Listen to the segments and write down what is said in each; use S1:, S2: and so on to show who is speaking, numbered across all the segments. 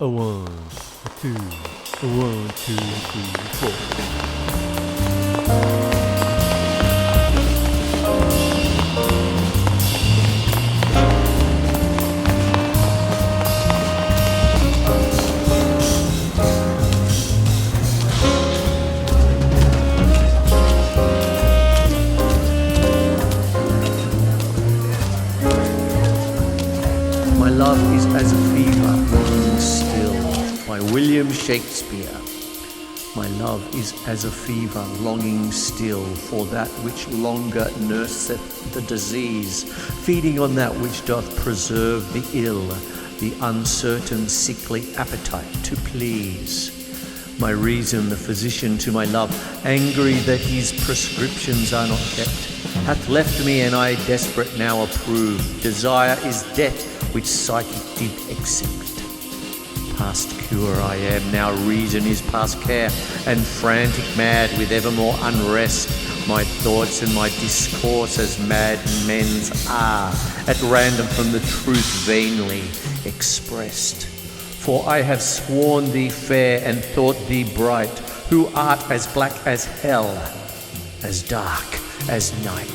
S1: A 1, a 2, a 1, 2, 3, 4.
S2: My love is as a fever longing still, by William Shakespeare. My love is as a fever longing still for that which longer nurseth the disease, feeding on that which doth preserve the ill, the uncertain sickly appetite to please. My reason, the physician to my love, angry that his prescriptions are not kept, hath left me, and I desperate now approve. Desire is death, which psychic did accept. Past cure I am, now reason is past care, and frantic mad with evermore unrest. My thoughts and my discourse as mad men's are, at random from the truth vainly expressed. For I have sworn thee fair and thought thee bright, who art as black as hell, as dark as night.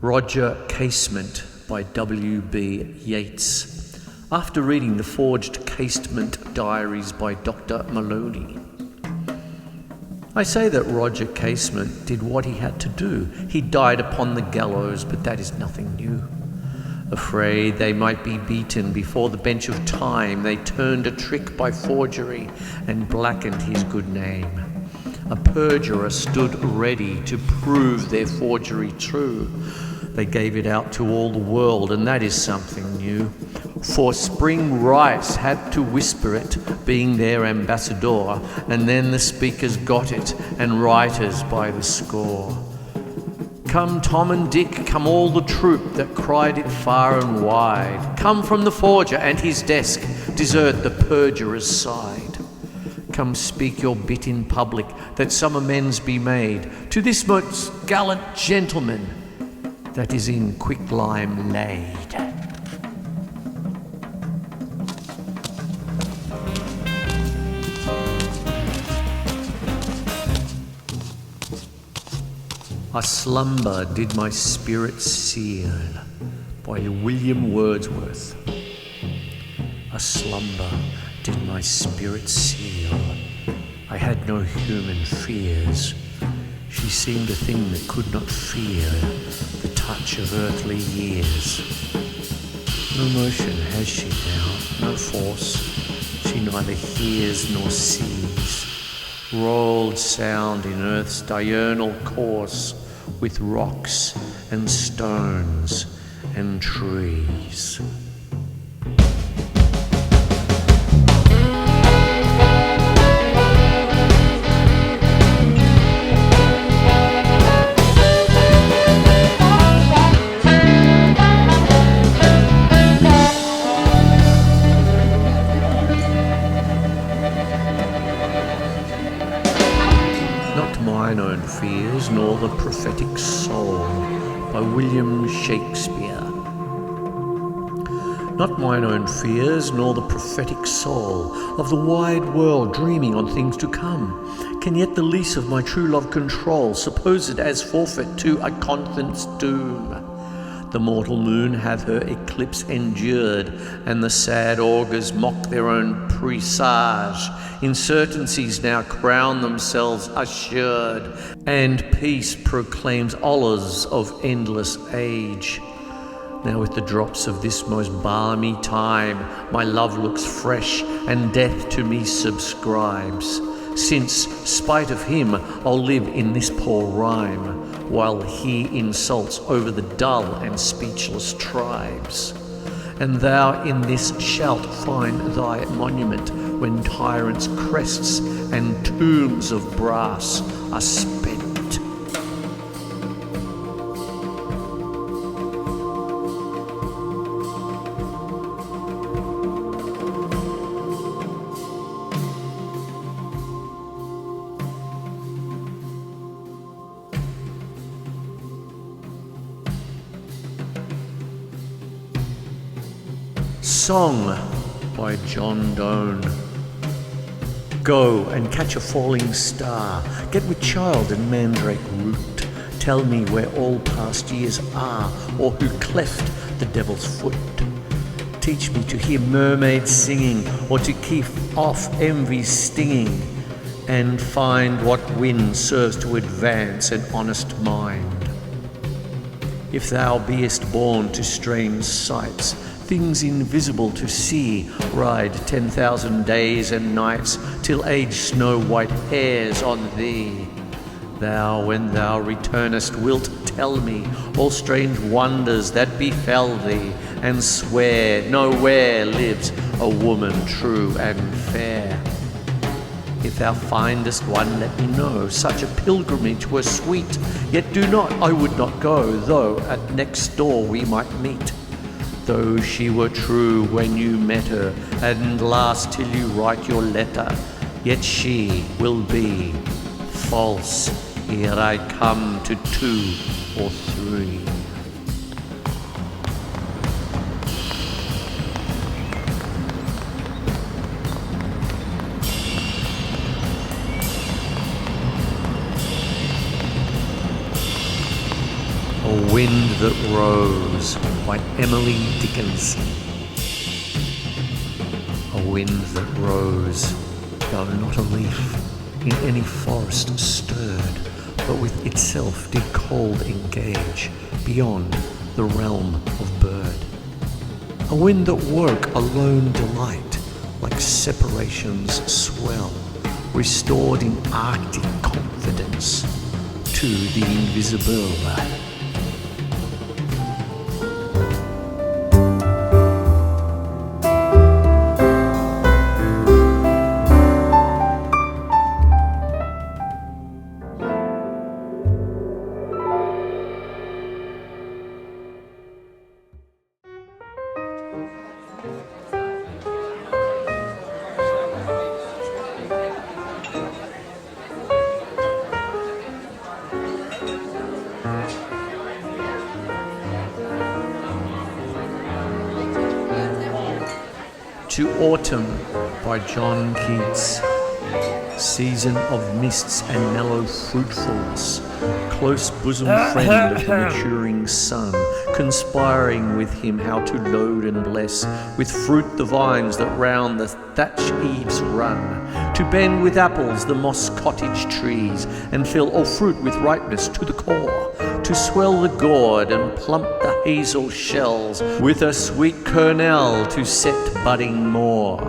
S2: Roger Casement by W.B. Yeats, after reading the forged Casement diaries by Dr. Maloney. I say that Roger Casement did what he had to do. He died upon the gallows, but that is nothing new. Afraid they might be beaten before the bench of time, they turned a trick by forgery and blackened his good name. A perjurer stood ready to prove their forgery true. They gave it out to all the world, and that is something new. For Spring Rice had to whisper it, being their ambassador, and then the speakers got it, and writers by the score. Come Tom and Dick, come all the troop that cried it far and wide. Come from the forger and his desk, desert the perjurer's side. Come speak your bit in public, that some amends be made to this most gallant gentleman that is in quicklime laid. A slumber did my spirit seal, by William Wordsworth. A slumber did my spirit seal. I had no human fears. She seemed a thing that could not fear the touch of earthly years. No motion has she now, no force. She neither hears nor sees. Rolled sound in earth's diurnal course, with rocks and stones and trees. Mine own fears, nor the prophetic song by William Shakespeare. Not mine own fears, nor the prophetic soul of the wide world dreaming on things to come, can yet the lease of my true love control, supposed as forfeit to a conscience doom. The mortal moon hath her eclipse endured, and the sad augurs mock their own presage. Incertainties now crown themselves assured, and peace proclaims Allahs of endless age. Now with the drops of this most balmy time, my love looks fresh, and death to me subscribes. Since, spite of him, I'll live in this poor rhyme, while he insults over the dull and speechless tribes. And thou in this shalt find thy monument, when tyrants' crests and tombs of brass are spent. Song by John Donne. Go and catch a falling star, get with child and mandrake root. Tell me where all past years are, or who cleft the devil's foot. Teach me to hear mermaids singing, or to keep off envy's stinging, and find what wind serves to advance an honest mind. If thou beest born to strange sights, things invisible to see, ride 10,000 days and nights, till age snow-white hairs on thee. Thou, when thou returnest, wilt tell me all strange wonders that befell thee, and swear nowhere lives a woman true and fair. If thou findest one, let me know. Such a pilgrimage were sweet, yet do not, I would not go, though at next door we might meet. Though she were true when you met her, and last till you write your letter, yet she will be false ere I come to 2 or 3. A Wind That Rose by EMILY Dickinson. A wind that rose, though not a leaf in any forest stirred, but with itself did cold engage beyond the realm of bird. A wind that woke a lone delight, like separation's swell, restored in arctic confidence to the invisible. To Autumn by John Keats. Season of mists and mellow fruitfulness, close bosom friend of the maturing sun, conspiring with him how to load and bless with fruit the vines that round the thatch eaves run, to bend with apples the moss cottage trees, and fill all fruit with ripeness to the core, to swell the gourd and plump the hazel shells with a sweet kernel to set budding more.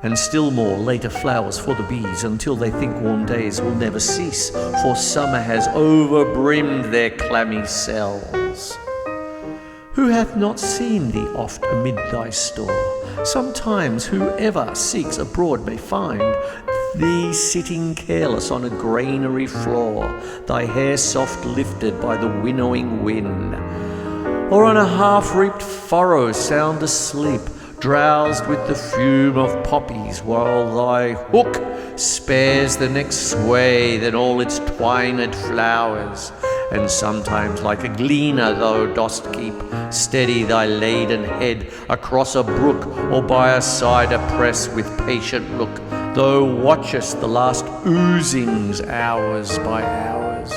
S2: And still more later flowers for the bees, until they think warm days will never cease, for summer has overbrimmed their clammy cells. Who hath not seen thee oft amid thy store? Sometimes whoever seeks abroad may find thee sitting careless on a granary floor, thy hair soft lifted by the winnowing wind, or on a half-reaped furrow sound asleep, drowsed with the fume of poppies, while thy hook spares the next sway than all its twined flowers, and sometimes like a gleaner thou dost keep steady thy laden head across a brook, or by a cider press with patient look, thou watchest the last oozings hours by hours.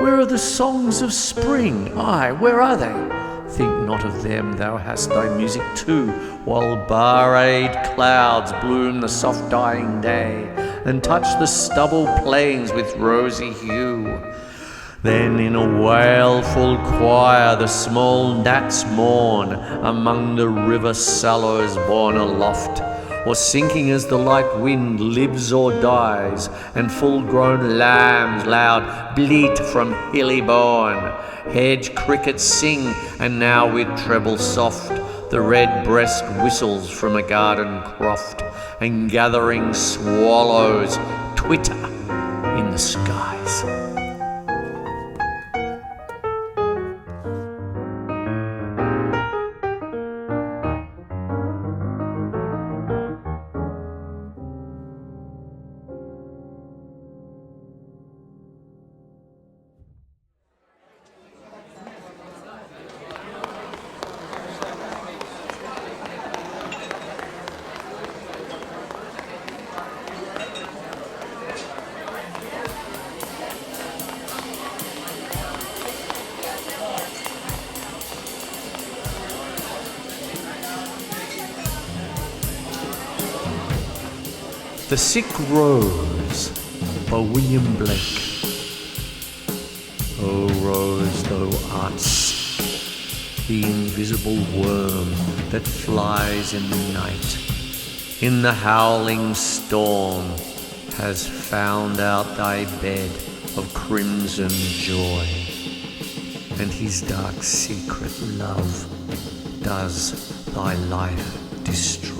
S2: Where are the songs of spring? Aye, where are they? Think not of them, thou hast thy music too, while barrayed clouds bloom the soft dying day, and touch the stubble plains with rosy hue. Then in a wailful choir the small gnats mourn among the river sallows borne aloft, or sinking as the light wind lives or dies, and full-grown lambs loud bleat from hilly bourne. Hedge crickets sing, and now with treble soft the red breast whistles from a garden croft, and gathering swallows twitter in the skies. The Sick Rose by William Blake. O rose, thou art sick, the invisible worm that flies in the night, in the howling storm, has found out thy bed of crimson joy, and his dark secret love does thy life destroy.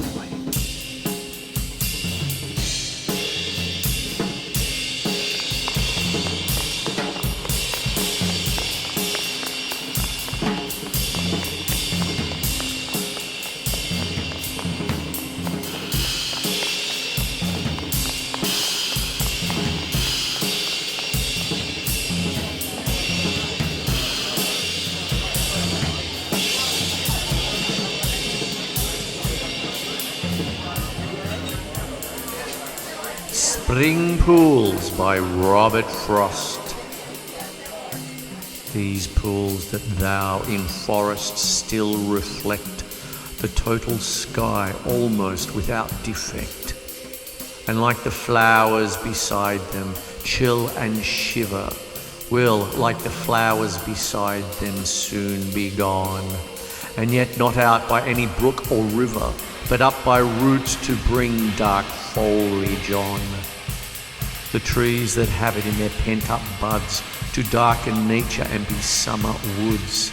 S2: Spring Pools by Robert Frost. These pools that thou in forests still reflect the total sky almost without defect, and like the flowers beside them chill and shiver, will like the flowers beside them soon be gone, and yet not out by any brook or river, but up by roots to bring dark foliage on. The trees that have it in their pent-up buds to darken nature and be summer woods.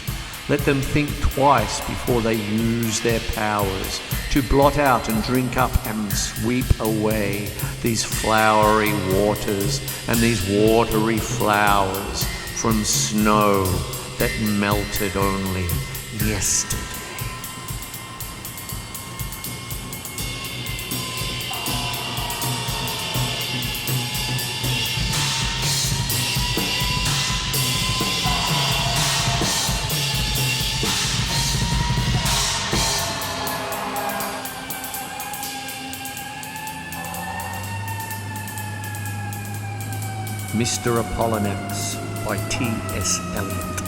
S2: Let them think twice before they use their powers to blot out and drink up and sweep away these flowery waters and these watery flowers from snow that melted only yesterday. Mr. Apollinax by T.S. Eliot.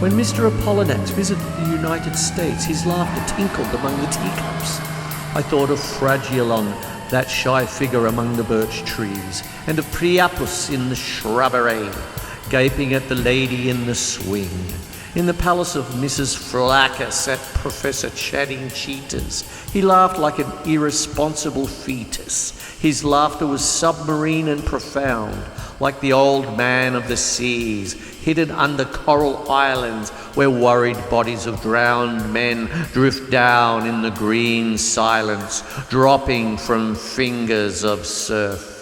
S2: When Mr. Apollinax visited the United States, his laughter tinkled among the teacups. I thought of Fragilon, that shy figure among the birch trees, and of Priapus in the shrubbery, gaping at the lady in the swing. In the palace of Mrs. Flacker sat Professor chatting cheetahs. He laughed like an irresponsible fetus. His laughter was submarine and profound, like the old man of the seas, hidden under coral islands where worried bodies of drowned men drift down in the green silence, dropping from fingers of surf.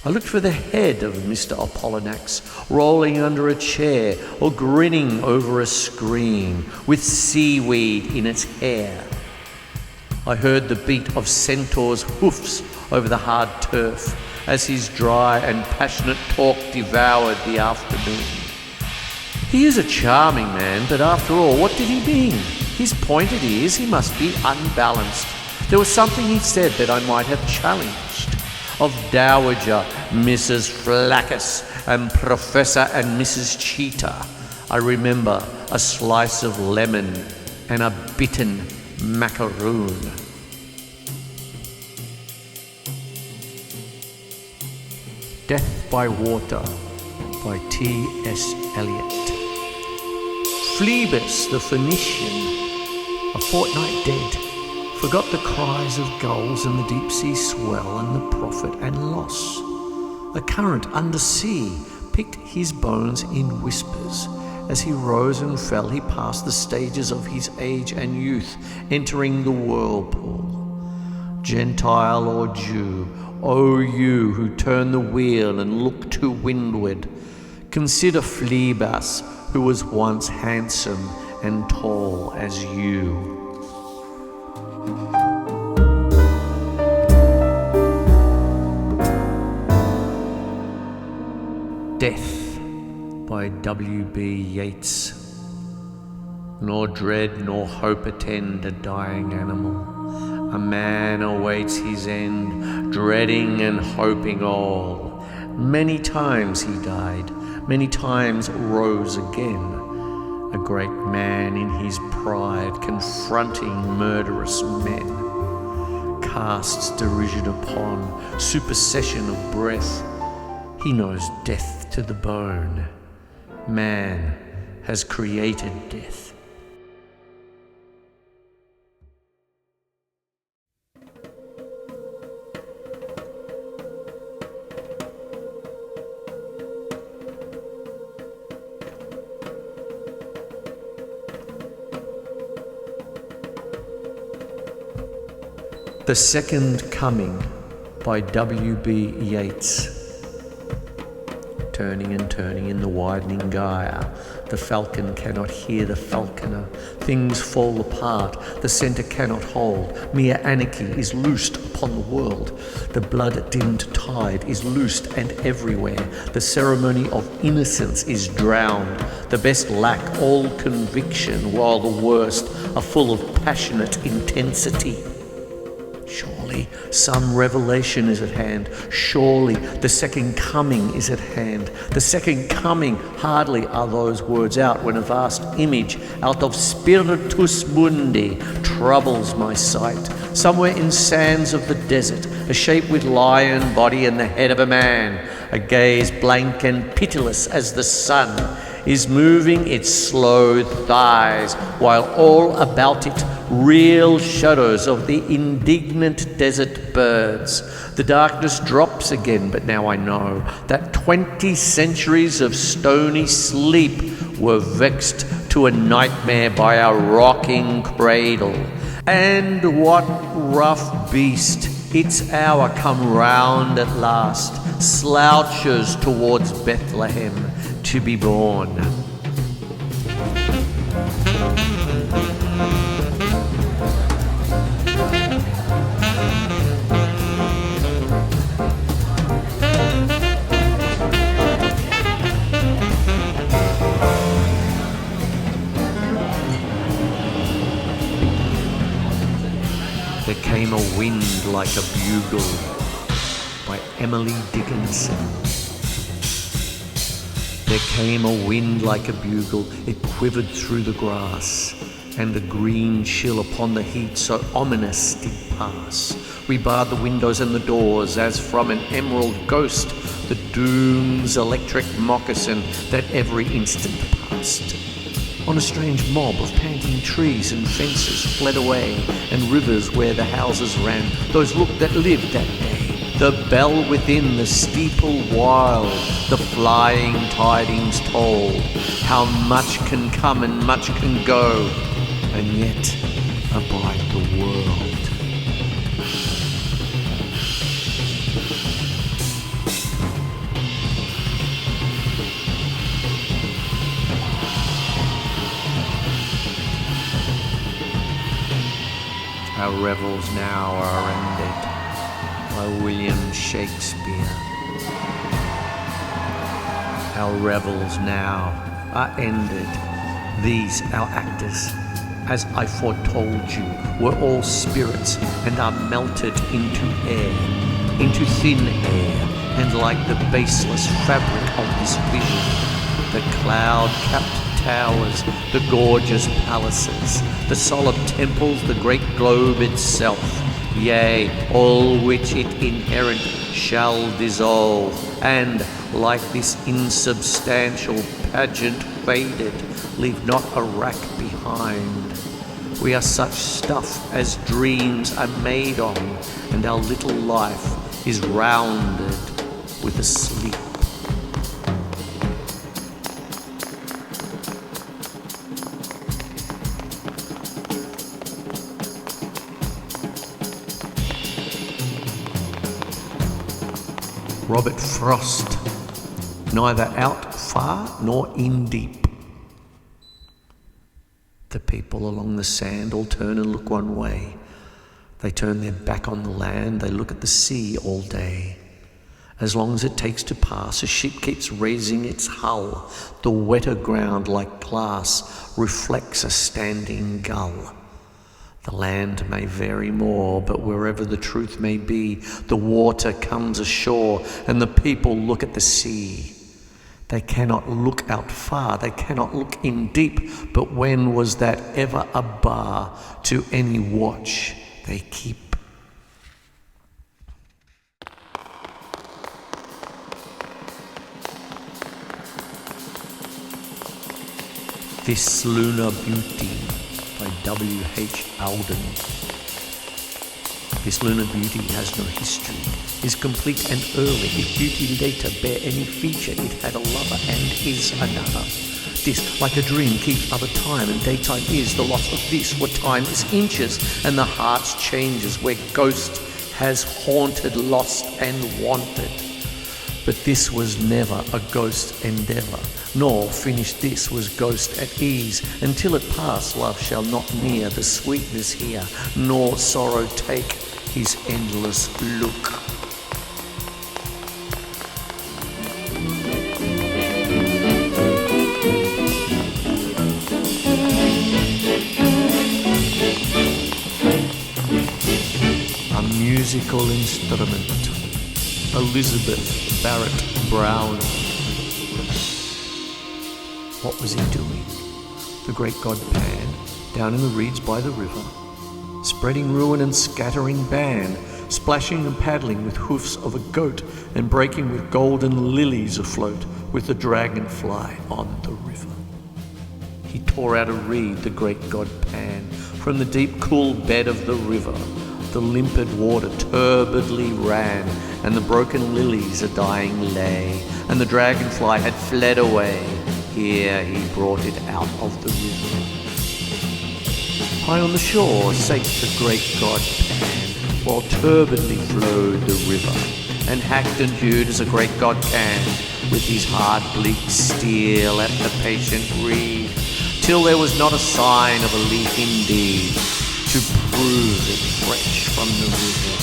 S2: I looked for the head of Mr. Apollinax, rolling under a chair or grinning over a screen with seaweed in its hair. I heard the beat of centaurs' hoofs over the hard turf, as his dry and passionate talk devoured the afternoon. He is a charming man, but after all, what did he mean? His pointed ears, he must be unbalanced. There was something he said that I might have challenged. Of Dowager Mrs. Flaccus and Professor and Mrs. Cheetah, I remember a slice of lemon and a bitten macaroon. Death by Water by T.S. Eliot. Phlebas the Phoenician, a fortnight dead, forgot the cries of gulls and the deep sea swell and the profit and loss. The current undersea picked his bones in whispers. As he rose and fell, he passed the stages of his age and youth, entering the whirlpool. Gentile or Jew, O you who turn the wheel and look to windward, consider Phlebas, who was once handsome and tall as you. Death by W.B. Yeats. Nor dread nor hope attend a dying animal. A man awaits his end, dreading and hoping all. Many times he died, many times rose again. A great man in his pride, confronting murderous men. Casts derision upon, supersession of breath. He knows death to the bone. Man has created death. The Second Coming by W.B. Yeats. Turning and turning in the widening gyre, the falcon cannot hear the falconer. Things fall apart, the centre cannot hold. Mere anarchy is loosed upon the world. The blood-dimmed tide is loosed and everywhere. The ceremony of innocence is drowned. The best lack all conviction, while the worst are full of passionate intensity. Surely some revelation is at hand. Surely the second coming is at hand. The second coming, hardly are those words out when a vast image out of spiritus mundi troubles my sight. Somewhere in sands of the desert, a shape with lion body and the head of a man, a gaze blank and pitiless as the sun, is moving its slow thighs, while all about it real shadows of the indignant desert birds. The darkness drops again, but now I know that 20 centuries of stony sleep were vexed to a nightmare by a rocking cradle. And what rough beast, its hour come round at last, slouches towards Bethlehem to be born. There came a wind like a bugle by EMILY Dickinson. There came a wind like a bugle, it quivered through the grass, and the green chill upon the heat so ominous did pass. We barred the windows and the doors, as from an emerald ghost, the doom's electric moccasin that every instant passed. On a strange mob of panting trees and fences fled away, and rivers where the houses ran, those looked that lived that day. The bell within the steeple wild, the flying tidings told, how much can come and much can go, and yet abide the world. Our revels now are ended. by William Shakespeare. Our revels now are ended. These, our actors, as I foretold you, were all spirits and are melted into air, into thin air, and like the baseless fabric of this vision, the cloud-capped towers, the gorgeous palaces, the solemn temples, the great globe itself, yea, all which it inherent shall dissolve, and, like this insubstantial pageant faded, leave not a rack behind. We are such stuff as dreams are made on, and our little life is rounded with a sleep. Robert Frost, neither out far nor in deep. The people along the sand all turn and look one way. They turn their back on the land, they look at the sea all day. As long as it takes to pass, a ship keeps raising its hull. The wetter ground, like glass, reflects a standing gull. The land may vary more, but wherever the truth may be, the water comes ashore, and the people look at the sea. They cannot look out far, they cannot look in deep, but when was that ever a bar to any watch they keep? This Lunar Beauty by W.H. Auden. This lunar beauty has no history, is complete and early. If beauty later bear any feature, it had a lover and is another. This, like a dream, keeps other time, and daytime is the loss of this, where time is inches, and the heart's changes, where ghost has haunted, lost and wanted. But this was never a ghost endeavour, nor finished this was ghost at ease. Until it pass, love shall not near the sweetness here, nor sorrow take his endless look. A musical instrument. Elizabeth Barrett Brown. What was he doing? The great god Pan, down in the reeds by the river, spreading ruin and scattering ban, splashing and paddling with hoofs of a goat, and breaking with golden lilies afloat with the dragonfly on the river. He tore out a reed, the great god Pan, from the deep cool bed of the river. The limpid water turbidly ran, and the broken lilies a dying lay, and the dragonfly had fled away. Here he brought it out of the river. High on the shore sate the great god Pan, while turbidly flowed the river, and hacked and hewed as a great god can, with his hard bleak steel at the patient reed, till there was not a sign of a leaf indeed, to prove it fresh from the river.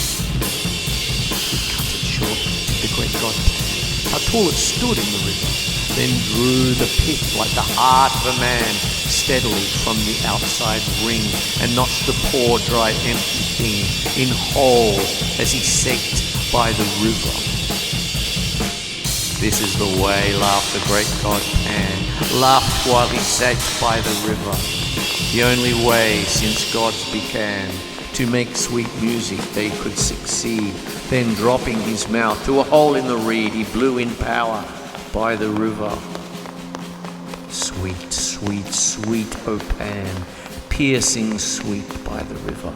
S2: He cut it short, the great god Pan, how tall it stood in the river, then drew the pit like the heart of a man steadily from the outside ring, and notched the poor dry empty thing in whole as he sate by the river. This is the way, laughed the great god Pan, laughed while he sat by the river. The only way since gods began to make sweet music they could succeed. Then dropping his mouth to a hole in the reed, he blew in power by the river. Sweet, sweet, sweet, O Pan, piercing sweet by the river.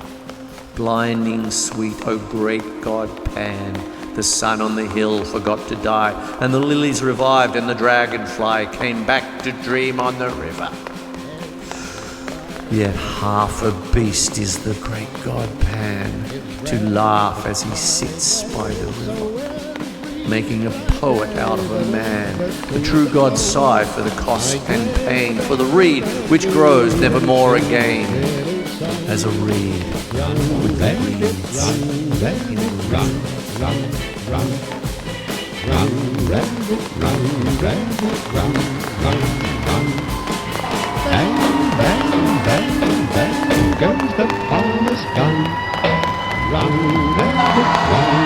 S2: Blinding sweet, O great god Pan, the sun on the hill forgot to die, and the lilies revived, and the dragonfly came back to dream on the river. Yet half a beast is the great god Pan, to laugh as he sits by the river, making a poet out of a man. The true gods sigh for the cost and pain, for the reed which grows never more again, as a reed with the reeds in the river.
S3: run, run, run, rebel, run, rebel, run, run, run. Bang, bang, bang, bang goes the farmer's gun. Run, rebel, run,